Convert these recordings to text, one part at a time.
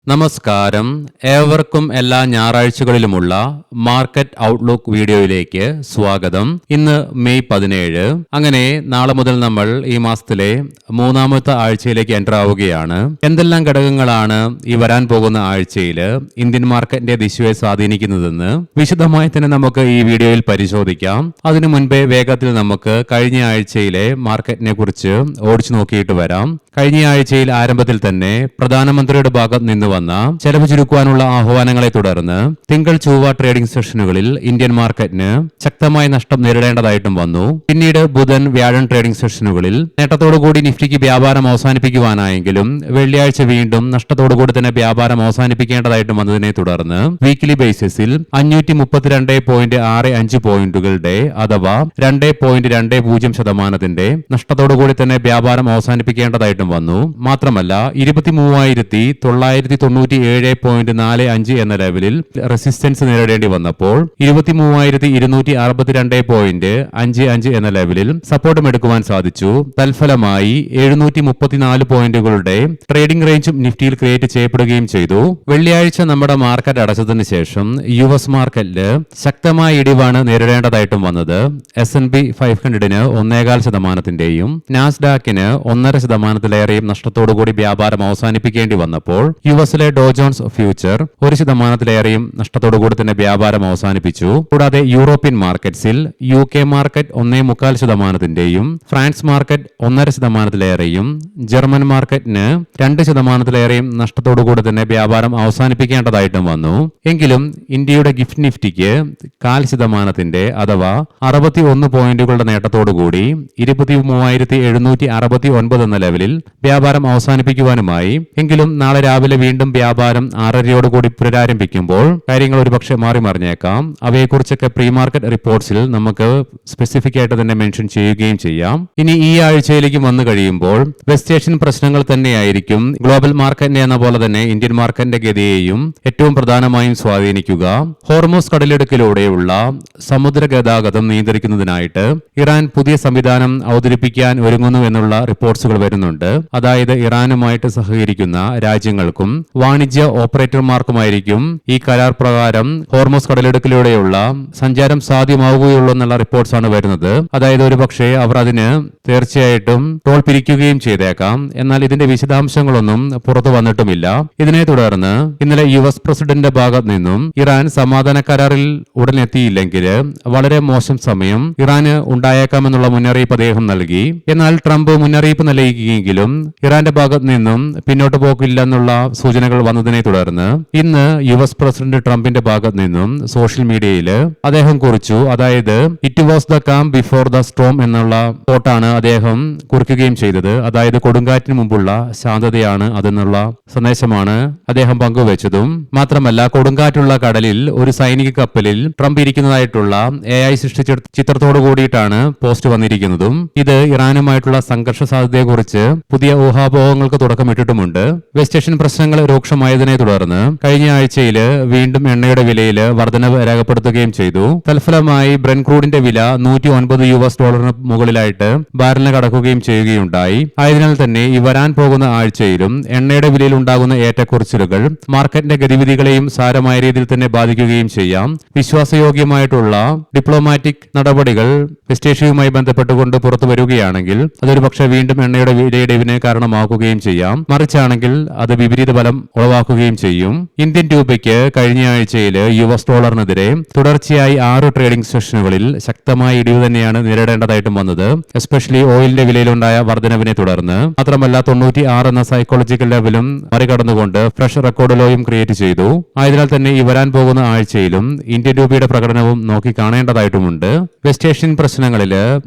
നമസ്കാരം. ഏവർക്കും എല്ലാ ഞായറാഴ്ചകളിലുമുള്ള മാർക്കറ്റ് ഔട്ട്ലുക്ക് വീഡിയോയിലേക്ക് സ്വാഗതം. ഇന്ന് മെയ് 17. അങ്ങനെ നാളെ മുതൽ നമ്മൾ ഈ മാസത്തിലെ മൂന്നാമത്തെ ആഴ്ചയിലേക്ക് എൻ്റർ ആവുകയാണ്. എന്തെല്ലാം ഘടകങ്ങളാണ് ഈ വരാൻ പോകുന്ന ആഴ്ചയിൽ ഇന്ത്യൻ മാർക്കറ്റിന്റെ ദിശയെ സ്വാധീനിക്കുന്നതെന്ന് വിശദമായി തന്നെ നമുക്ക് ഈ വീഡിയോയിൽ പരിശോധിക്കാം. അതിനു മുൻപേ വേഗത്തിൽ നമുക്ക് കഴിഞ്ഞ ആഴ്ചയിലെ മാർക്കറ്റിനെ കുറിച്ച് ഓടിച്ചു നോക്കിയിട്ട് വരാം. കഴിഞ്ഞ ആഴ്ചയിൽ ആരംഭത്തിൽ തന്നെ പ്രധാനമന്ത്രിയുടെ ഭാഗത്ത് നിന്ന് വന്ന ചെലവ് ചുരുക്കുവാനുള്ള ആഹ്വാനങ്ങളെ തുടർന്ന് തിങ്കൾ ചൊവ്വ ട്രേഡിംഗ് സെഷനുകളിൽ ഇന്ത്യൻ മാർക്കറ്റിന് ശക്തമായ നഷ്ടം നേരിടേണ്ടതായിട്ടും വന്നു. പിന്നീട് ബുധൻ വ്യാഴം ട്രേഡിംഗ് സെഷനുകളിൽ നേട്ടത്തോടുകൂടി നിഫ്റ്റിക്ക് വ്യാപാരം അവസാനിപ്പിക്കുവാനായെങ്കിലും വെള്ളിയാഴ്ച വീണ്ടും നഷ്ടത്തോടുകൂടി തന്നെ വ്യാപാരം അവസാനിപ്പിക്കേണ്ടതായിട്ടും വന്നതിനെ തുടർന്ന് വീക്കിലി ബേസിസിൽ 532.65 പോയിന്റുകളുടെ അഥവാ 2.20% നഷ്ടത്തോടുകൂടി തന്നെ വ്യാപാരം അവസാനിപ്പിക്കേണ്ടതായിട്ടും വന്നു. മാത്രമല്ല 23,997.45 എന്ന ലെവലിൽ റെസിസ്റ്റൻസ് നേരിടേണ്ടി വന്നപ്പോൾ 23,262.55 എന്ന ലെവലിൽ സപ്പോർട്ടും എടുക്കുവാൻ സാധിച്ചു. തൽഫലമായി 734 പോയിന്റുകളുടെ ട്രേഡിംഗ് റേഞ്ചും നിഫ്റ്റിയിൽ ക്രിയേറ്റ് ചെയ്യപ്പെടുകയും ചെയ്തു. വെള്ളിയാഴ്ച നമ്മുടെ മാർക്കറ്റ് അടച്ചതിന് ശേഷം US മാർക്കറ്റില് ശക്തമായ ഇടിവാണ് നേരിടേണ്ടതായിട്ടും വന്നത്. S&P 500-ന് 1.25%, നാസ്ഡാക്കിന് 1.5%-ലേറെയും നഷ്ടത്തോടുകൂടി വ്യാപാരം അവസാനിപ്പിക്കേണ്ടി വന്നപ്പോൾ യുഎസിലെ ഡോ ജോൺസ് ഫ്യൂച്ചർ 1%-ലേറെയും നഷ്ടത്തോടുകൂടി തന്നെ വ്യാപാരം അവസാനിപ്പിച്ചു. കൂടാതെ യൂറോപ്യൻ മാർക്കറ്റ്സിൽ UK മാർക്കറ്റ് 1.25%-യും ഫ്രാൻസ് മാർക്കറ്റ് 1.5%-ലേറെയും ജർമ്മൻ മാർക്കറ്റിന് 2%-ലേറെയും നഷ്ടത്തോടുകൂടി തന്നെ വ്യാപാരം അവസാനിപ്പിക്കേണ്ടതായിട്ടും വന്നു. എങ്കിലും ഇന്ത്യയുടെ ഗിഫ്റ്റ് നിഫ്റ്റിക്ക് 0.5% അഥവാ 61 പോയിന്റുകളുടെ നേട്ടത്തോടുകൂടി 23,769 എന്ന ലെവലിൽ വ്യാപാരം അവസാനിപ്പിക്കുവാനുമായി. എങ്കിലും നാളെ രാവിലെ വീണ്ടും വ്യാപാരം 6:30 പുനരാരംഭിക്കുമ്പോൾ കാര്യങ്ങൾ ഒരുപക്ഷെ മാറി മറിഞ്ഞേക്കാം. അവയെക്കുറിച്ചൊക്കെ പ്രീ മാർക്കറ്റ് റിപ്പോർട്ട്സിൽ നമുക്ക് സ്പെസിഫിക് ആയിട്ട് തന്നെ മെൻഷൻ ചെയ്യുകയും ചെയ്യാം. ഇനി ഈ ആഴ്ചയിലേക്ക് വന്നു കഴിയുമ്പോൾ വെസ്റ്റ് ഏഷ്യൻ പ്രശ്നങ്ങൾ തന്നെയായിരിക്കും ഗ്ലോബൽ മാർക്കറ്റിനെ എന്ന പോലെ തന്നെ ഇന്ത്യൻ മാർക്കറ്റിന്റെ ഗതിയെയും ഏറ്റവും പ്രധാനമായും സ്വാധീനിക്കുക. ഹോർമൂസ് കടലിടുക്കിലൂടെയുള്ള സമുദ്ര ഗതാഗതം നിയന്ത്രിക്കുന്നതിനായിട്ട് ഇറാൻ പുതിയ സംവിധാനം അവതരിപ്പിക്കാൻ ഒരുങ്ങുന്നു എന്നുള്ള റിപ്പോർട്ട്സുകൾ വരുന്നുണ്ട്. അതായത് ഇറാനുമായിട്ട് സഹകരിക്കുന്ന രാജ്യങ്ങൾക്കും വാണിജ്യ ഓപ്പറേറ്റർമാർക്കുമായിരിക്കും ഈ കരാർ പ്രകാരം ഹോർമൂസ് കടലിടുക്കിലൂടെയുള്ള സഞ്ചാരം സാധ്യമാവുകയുള്ളൂ എന്നുള്ള റിപ്പോർട്ട്സ് ആണ് വരുന്നത്. അതായത് ഒരുപക്ഷെ അവർ അതിന് തീർച്ചയായിട്ടും ടോൾ പിരിക്കുകയും ചെയ്തേക്കാം. എന്നാൽ ഇതിന്റെ വിശദാംശങ്ങളൊന്നും പുറത്തു വന്നിട്ടുമില്ല. ഇതിനെ തുടർന്ന് ഇന്നലെ US പ്രസിഡന്റിന്റെ ഭാഗത്ത് നിന്നും ഇറാൻ സമാധാന കരാറിൽ ഉടനെത്തിയില്ലെങ്കിൽ വളരെ മോശം സമയം ഇറാന് ഉണ്ടായേക്കാമെന്നുള്ള മുന്നറിയിപ്പ് അദ്ദേഹം നൽകി. എന്നാൽ ട്രംപ് മുന്നറിയിപ്പ് നൽകിയെങ്കിലും ഇറാന്റെ ഭാഗത്ത് നിന്നും പിന്നോട്ട് പോക്കില്ലെന്നുള്ള സൂചനകൾ വന്നതിനെ തുടർന്ന് ഇന്ന് US പ്രസിഡന്റ് ട്രംപിന്റെ ഭാഗത്ത് നിന്നും സോഷ്യൽ മീഡിയയിൽ അദ്ദേഹം കുറിച്ചു. അതായത് it was the calm before the Storm എന്നുള്ള കോട്ടാണ് അദ്ദേഹം കുറിക്കുകയും ചെയ്തത്. അതായത് കൊടുങ്കാറ്റിന് മുമ്പുള്ള ശാന്തതയാണ് അതെന്നുള്ള സന്ദേശമാണ് അദ്ദേഹം പങ്കുവച്ചതും. മാത്രമല്ല കൊടുങ്കാറ്റുള്ള കടലിൽ ഒരു സൈനിക കപ്പലിൽ ട്രംപ് ഇരിക്കുന്നതായിട്ടുള്ള AI സൃഷ്ടിച്ച ചിത്രത്തോടു കൂടിയിട്ടാണ് പോസ്റ്റ് വന്നിരിക്കുന്നതും. ഇത് ഇറാനുമായിട്ടുള്ള സംഘർഷ സാധ്യതയെക്കുറിച്ച് പുതിയ ഊഹാപോഹങ്ങൾക്ക് തുടക്കമിട്ടിട്ടുമുണ്ട്. വെസ്റ്റ് ഏഷ്യൻ പ്രശ്നങ്ങൾ രൂക്ഷമായതിനെ തുടർന്ന് കഴിഞ്ഞ ആഴ്ചയിൽ വീണ്ടും എണ്ണയുടെ വിലയിൽ വർധനവ് രേഖപ്പെടുത്തുകയും ചെയ്തു. തൽഫലമായി ബ്രെന്റ് ക്രൂഡിന്റെ വില $109 മുകളിലായിട്ട് ബാരലിന് കടക്കുകയും ചെയ്യുകയുണ്ടായി. ആയതിനാൽ തന്നെ ഈ വരാൻ പോകുന്ന ആഴ്ചയിലും എണ്ണയുടെ വിലയിൽ ഉണ്ടാകുന്ന ഏറ്റക്കുറച്ചിലുകൾ മാർക്കറ്റിന്റെ ഗതിവിധികളെയും സാരമായ രീതിയിൽ തന്നെ ബാധിക്കുകയും ചെയ്യാം. വിശ്വാസയോഗ്യമായിട്ടുള്ള ഡിപ്ലോമാറ്റിക് നടപടികൾ വെസ്റ്റ് ഏഷ്യയുമായി ബന്ധപ്പെട്ടുകൊണ്ട് പുറത്തു വരികയാണെങ്കിൽ അതൊരു പക്ഷേ വീണ്ടും എണ്ണയുടെ വിലയിടിവിന് കാരണമാക്കുകയും ചെയ്യാം. മറിച്ചാണെങ്കിൽ അത് വിപരീത ഫലം ഉളവാക്കുകയും ചെയ്യും. ഇന്ത്യൻ രൂപയ്ക്ക് കഴിഞ്ഞ ആഴ്ചയിൽ US ഡോളറിനെതിരെ തുടർച്ചയായി 6 ട്രേഡിംഗ് സെഷനുകളിൽ ശക്തമായ ഇടിവ് തന്നെയാണ് നേരിടേണ്ടതായിട്ടും വന്നത്. എസ്പെഷ്യലി ഓയിലിന്റെ വിലയിലുണ്ടായ വർധനവിനെ തുടർന്ന്. മാത്രമല്ല 96 എന്ന സൈക്കോളജിക്കൽ ലെവലും മറികടന്നുകൊണ്ട് ഫ്രഷ് റെക്കോർഡ് ലോയും ക്രിയേറ്റ് ചെയ്തു. ആയതിനാൽ തന്നെ ഈ വരാൻ പോകുന്ന ആഴ്ചയിലും ഇന്ത്യൻ രൂപയുടെ പ്രകടനവും നോക്കി കാണേണ്ടതായിട്ടുമുണ്ട്. വെസ്റ്റ് ഏഷ്യൻ പ്രശ്നങ്ങളിൽ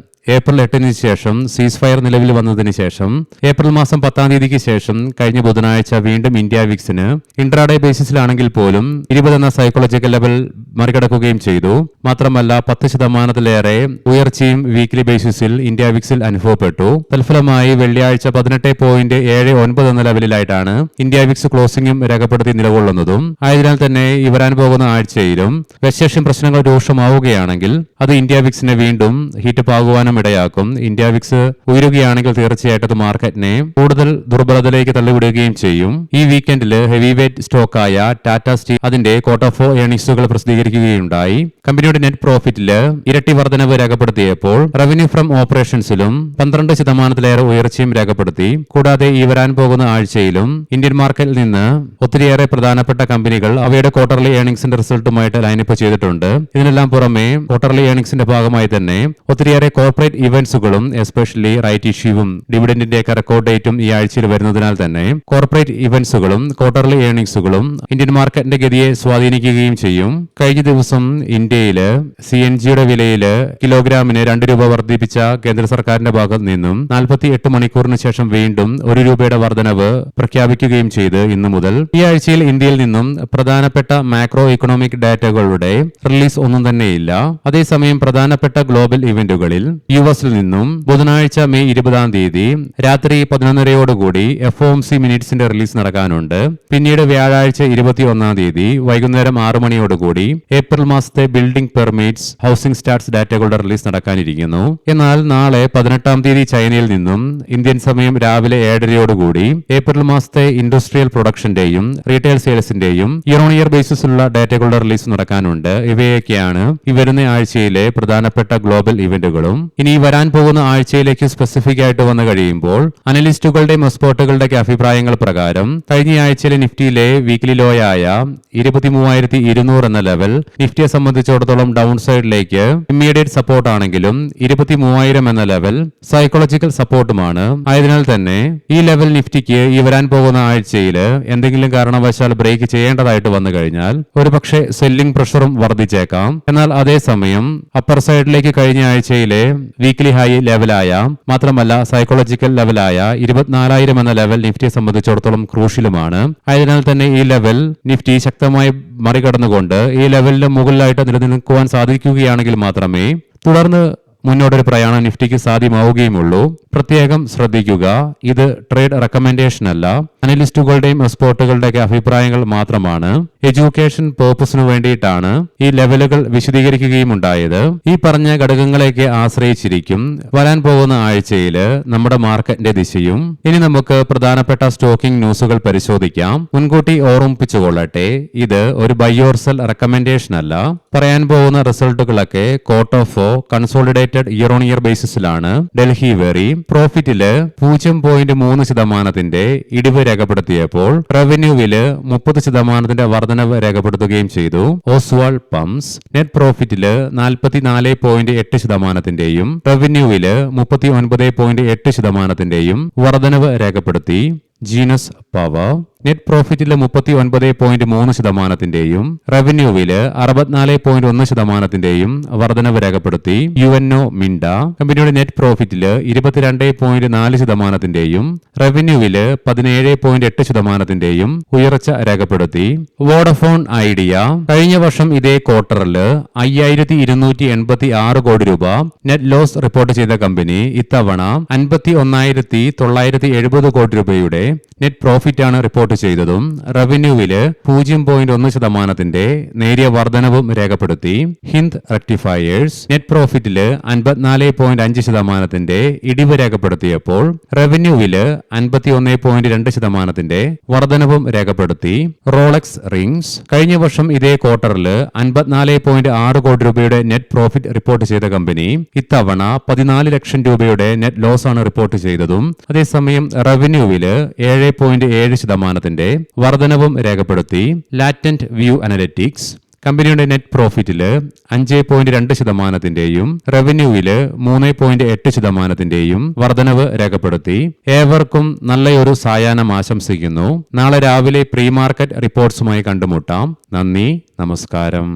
ഏപ്രിൽ 8-ന് ശേഷം സീസ് ഫയർ നിലവിൽ വന്നതിന് ശേഷം ഏപ്രിൽ മാസം 10-ാം തീയതിക്ക് ശേഷം കഴിഞ്ഞ ബുധനാഴ്ച വീണ്ടും ഇന്ത്യ വിക്സിന് ഇൻട്രാഡേ ബേസിസിലാണെങ്കിൽ പോലും 20 എന്ന സൈക്കോളജിക്കൽ ലെവൽ മറികടക്കുകയും ചെയ്തു. മാത്രമല്ല 10%-ലേറെ ഉയർച്ചയും വീക്ക്ലി ബേസിസിൽ ഇന്ത്യ വിക്സിൽ അനുഭവപ്പെട്ടു. തൽഫലമായി വെള്ളിയാഴ്ച 18.79 എന്ന ലെവലിലായിട്ടാണ് ഇന്ത്യ വിക്സ് ക്ലോസിംഗും രേഖപ്പെടുത്തി നിലകൊള്ളുന്നതും. ആയതിനാൽ തന്നെ ഈ വരാൻ പോകുന്ന ആഴ്ചയിലും വെസ്റ്റ് ഏഷ്യൻ പ്രശ്നങ്ങൾ രൂക്ഷമാവുകയാണെങ്കിൽ അത് ഇന്ത്യ വിക്സിനെ വീണ്ടും ഹീറ്റപ്പ് ആകുവാനും വർധനം ഇടയാക്കും. ഇന്ത്യ വിക്സ് ഉയരുകയാണെങ്കിൽ തീർച്ചയായിട്ടും അത് മാർക്കറ്റിനെ കൂടുതൽ ദുർബലതയിലേക്ക് തള്ളിവിടുകയും ചെയ്യും. ഈ വീക്കെൻഡിൽ ഹെവി വെയ്റ്റ് സ്റ്റോക്കായ ടാറ്റ സ്റ്റീൽ അതിന്റെ ക്വാർട്ടർ 4 ഏർണിംഗ്സുകൾ പ്രസിദ്ധീകരിക്കുകയുണ്ടായി. കമ്പനിയുടെ നെറ്റ് പ്രോഫിറ്റില് ഇരട്ടി വർധനവ് രേഖപ്പെടുത്തിയപ്പോൾ റവന്യൂ ഫ്രം ഓപ്പറേഷൻസിലും 12% ഉയർച്ചയും രേഖപ്പെടുത്തി. കൂടാതെ ഈ വരാൻ പോകുന്ന ആഴ്ചയിലും ഇന്ത്യൻ മാർക്കറ്റിൽ നിന്ന് ഒത്തിരിയേറെ പ്രധാനപ്പെട്ട കമ്പനികൾ അവയുടെ ക്വാർട്ടർലി ഏർണിംഗ്സിന്റെ റിസൾട്ടുമായിട്ട് ലൈനപ്പ് ചെയ്തിട്ടുണ്ട്. ഇതിനെല്ലാം പുറമെ ക്വാർട്ടർലി ഏർണിംഗ്സിന്റെ ഭാഗമായി തന്നെ ഒത്തിരിയേറെ കോർപ്പറേറ്റ് ഇവന്റ്സുകളും എസ്പെഷ്യലി റൈറ്റ് ഇഷ്യൂവും ഡിവിഡന്റിന്റെ ഒക്കെ റെക്കോർഡ് ഡേറ്റും ഈ ആഴ്ചയിൽ വരുന്നതിനാൽ തന്നെ കോർപ്പറേറ്റ് ഇവന്റ്സുകളും ക്വാർട്ടർലി ഏർണിംഗ്സുകളും ഇന്ത്യൻ മാർക്കറ്റിന്റെ ഗതിയെ സ്വാധീനിക്കുകയും ചെയ്യും. കഴിഞ്ഞ ദിവസം ഇന്ത്യയില് CNGയുടെ വിലയിൽ കിലോഗ്രാമിന് 2 രൂപ വർദ്ധിപ്പിച്ച കേന്ദ്ര സർക്കാരിന്റെ ഭാഗത്ത് നിന്നും 48 മണിക്കൂറിന് ശേഷം വീണ്ടും 1 രൂപയുടെ വർധനവ് പ്രഖ്യാപിക്കുകയും ചെയ്ത് ഇന്നു മുതൽ ഈ ആഴ്ചയിൽ ഇന്ത്യയിൽ നിന്നും പ്രധാനപ്പെട്ട മാക്രോ ഇക്കണോമിക് ഡാറ്റകളുടെ റിലീസ് ഒന്നും തന്നെയില്ല. അതേസമയം പ്രധാനപ്പെട്ട ഗ്ലോബൽ ഇവന്റുകളിൽ US നിന്നും ബുധനാഴ്ച മെയ് 20-ാം തീയതി രാത്രി 11:30 FOMC മിനിറ്റ്സിന്റെ റിലീസ് നടക്കാനുണ്ട്. പിന്നീട് വ്യാഴാഴ്ച 21-ാം തീയതി വൈകുന്നേരം 6 മണിയോടുകൂടി ഏപ്രിൽ മാസത്തെ ബിൽഡിംഗ് പെർമിറ്റ്സ് ഹൗസിംഗ് സ്റ്റാർട്ട്സ് ഡാറ്റകളുടെ റിലീസ് നടക്കാനിരിക്കുന്നു. എന്നാൽ നാളെ 18-ാം തീയതി ചൈനയിൽ നിന്നും ഇന്ത്യൻ സമയം രാവിലെ 7:30 ഏപ്രിൽ മാസത്തെ ഇൻഡസ്ട്രിയൽ പ്രൊഡക്ഷന്റെയും റീറ്റെയിൽ സെയിൽസിന്റെയും ഇയർ ഓൺ ഇയർ ബേസിസുള്ള ഡാറ്റകളുടെ റിലീസ് നടക്കാനുണ്ട്. ഇവയൊക്കെയാണ് ഈ വരുന്ന ആഴ്ചയിലെ പ്രധാനപ്പെട്ട ഗ്ലോബൽ ഇവന്റുകളും. ഇനി വരാൻ പോകുന്ന ആഴ്ചയിലേക്ക് സ്പെസിഫിക് ആയിട്ട് വന്നു കഴിയുമ്പോൾ അനലിസ്റ്റുകളുടെയും എക്സ്പേർട്ടുകളുടെയൊക്കെ അഭിപ്രായങ്ങൾ പ്രകാരം കഴിഞ്ഞ ആഴ്ചയിലെ നിഫ്റ്റിയിലെ വീക്ക്ലി ലോയായ 23,200 എന്ന ലെവൽ നിഫ്റ്റിയെ സംബന്ധിച്ചിടത്തോളം ഡൗൺ സൈഡിലേക്ക് ഇമ്മീഡിയറ്റ് സപ്പോർട്ട് ആണെങ്കിലും 23,000 എന്ന ലെവൽ സൈക്കോളജിക്കൽ സപ്പോർട്ടുമാണ്. ആയതിനാൽ തന്നെ ഈ ലെവൽ നിഫ്റ്റിക്ക് ഈ വരാൻ പോകുന്ന ആഴ്ചയിൽ എന്തെങ്കിലും കാരണവശാൽ ബ്രേക്ക് ചെയ്യേണ്ടതായിട്ട് വന്നു കഴിഞ്ഞാൽ ഒരുപക്ഷെ സെല്ലിംഗ് പ്രഷറും വർദ്ധിച്ചേക്കാം. എന്നാൽ അതേസമയം അപ്പർ സൈഡിലേക്ക് കഴിഞ്ഞ ആഴ്ചയിലെ വീക്ക്ലി ഹൈ ലെവലായ മാത്രമല്ല സൈക്കോളജിക്കൽ ലെവലായ 24,000 എന്ന ലെവൽ നിഫ്റ്റിയെ സംബന്ധിച്ചിടത്തോളം ക്രൂഷ്യലുമാണ്. ആയതിനാൽ തന്നെ ഈ ലെവൽ നിഫ്റ്റി ശക്തമായി മറികടന്നുകൊണ്ട് ഈ ലെവലിന് മുകളിലായിട്ട് നിലനിൽക്കുവാൻ സാധിക്കുകയാണെങ്കിൽ മാത്രമേ തുടർന്ന് മുന്നോട്ടൊരു പ്രയാണം നിഫ്റ്റിക്ക് സാധ്യമാവുകയുമുള്ളൂ. പ്രത്യേകം ശ്രദ്ധിക്കുക, ഇത് ട്രേഡ് റെക്കമെൻഡേഷൻ അല്ല, അനലിസ്റ്റുകളുടെയും എക്സ്പേർട്ടുകളുടെയൊക്കെ അഭിപ്രായങ്ങൾ മാത്രമാണ്. എഡ്യൂക്കേഷൻ പേർപ്പസിനു വേണ്ടിയിട്ടാണ് ഈ ലെവലുകൾ വിശദീകരിക്കുകയും ഉണ്ടായത്. ഈ പറഞ്ഞ ഘടകങ്ങളെയൊക്കെ ആശ്രയിച്ചിരിക്കും വരാൻ പോകുന്ന ആഴ്ചയിൽ നമ്മുടെ മാർക്കറ്റിന്റെ ദിശയും. ഇനി നമുക്ക് പ്രധാനപ്പെട്ട സ്റ്റോക്കിംഗ് ന്യൂസുകൾ പരിശോധിക്കാം. മുൻകൂട്ടി ഓർമ്മിപ്പിച്ചുകൊള്ളട്ടെ, ഇത് ഒരു ബൈ ഓർ സെൽ റെക്കമെൻഡേഷൻ അല്ല. പറയാൻ പോകുന്ന റിസൾട്ടുകളൊക്കെ quarter 4 consolidated year on year ബേസിസിലാണ്. ഡൽഹി വെറി പ്രോഫിറ്റില് 0.3% ഇടിവ് രേഖപ്പെടുത്തിയപ്പോൾ റവന്യൂവില് 30% വർധനവ് രേഖപ്പെടുത്തുകയും ചെയ്തു. ഓസ്വാൾ പംപ്സ് നെറ്റ് പ്രോഫിറ്റില് 44.8%, റവന്യൂവില് 39.8% വർധനവ് രേഖപ്പെടുത്തി. ജീനസ് പവർ നെറ്റ് പ്രോഫിറ്റില് 39.3%, റവന്യൂവില് 64.1% വർധനവ് രേഖപ്പെടുത്തി. യുഎൻഒ മിൻഡ കമ്പനിയുടെ നെറ്റ് പ്രോഫിറ്റില് 22.4%, റവന്യൂവില് 17.8% ഉയർച്ച രേഖപ്പെടുത്തി. വോഡഫോൺ ഐഡിയ കഴിഞ്ഞ വർഷം ഇതേ ക്വാർട്ടറില് 5,286 കോടി രൂപ നെറ്റ് ലോസ് റിപ്പോർട്ട് ചെയ്ത കമ്പനി ഇത്തവണ 51,970 കോടി രൂപയുടെ നെറ്റ് പ്രോഫിറ്റ് ആണ് റിപ്പോർട്ട് ചെയ്തതും റവന്യൂവില് 0.1% നേരിയ വർധനവും രേഖപ്പെടുത്തി. ഹിന്ദ് റെക്ടിഫയേഴ്സ് നെറ്റ് പ്രോഫിറ്റില് 54.5% ഇടിവ് രേഖപ്പെടുത്തിയപ്പോൾ റവന്യൂവില് 51.2% വർധനവും രേഖപ്പെടുത്തി. റോളക്സ് റിംഗ്സ് കഴിഞ്ഞ വർഷം ഇതേ ക്വാർട്ടറില് 54.6 കോടി രൂപയുടെ നെറ്റ് പ്രോഫിറ്റ് റിപ്പോർട്ട് ചെയ്ത കമ്പനി ഇത്തവണ 14 ലക്ഷം രൂപയുടെ നെറ്റ് ലോസ് ആണ് റിപ്പോർട്ട് ചെയ്തതും അതേസമയം റവന്യൂവില് 7.7% വർധനവും രേഖപ്പെടുത്തി. ലാറ്റന്റ് വ്യൂ അനലിറ്റിക്സ് കമ്പനിയുടെ നെറ്റ് പ്രോഫിറ്റില് 5.2%, റവന്യൂവില് 3.8% വർധനവ് രേഖപ്പെടുത്തി. ഏവർക്കും നല്ലൊരു സായാഹ്നം ആശംസിക്കുന്നു. നാളെ രാവിലെ പ്രീ മാർക്കറ്റ് റിപ്പോർട്ട്സുമായി കണ്ടുമുട്ടാം. നന്ദി, നമസ്കാരം.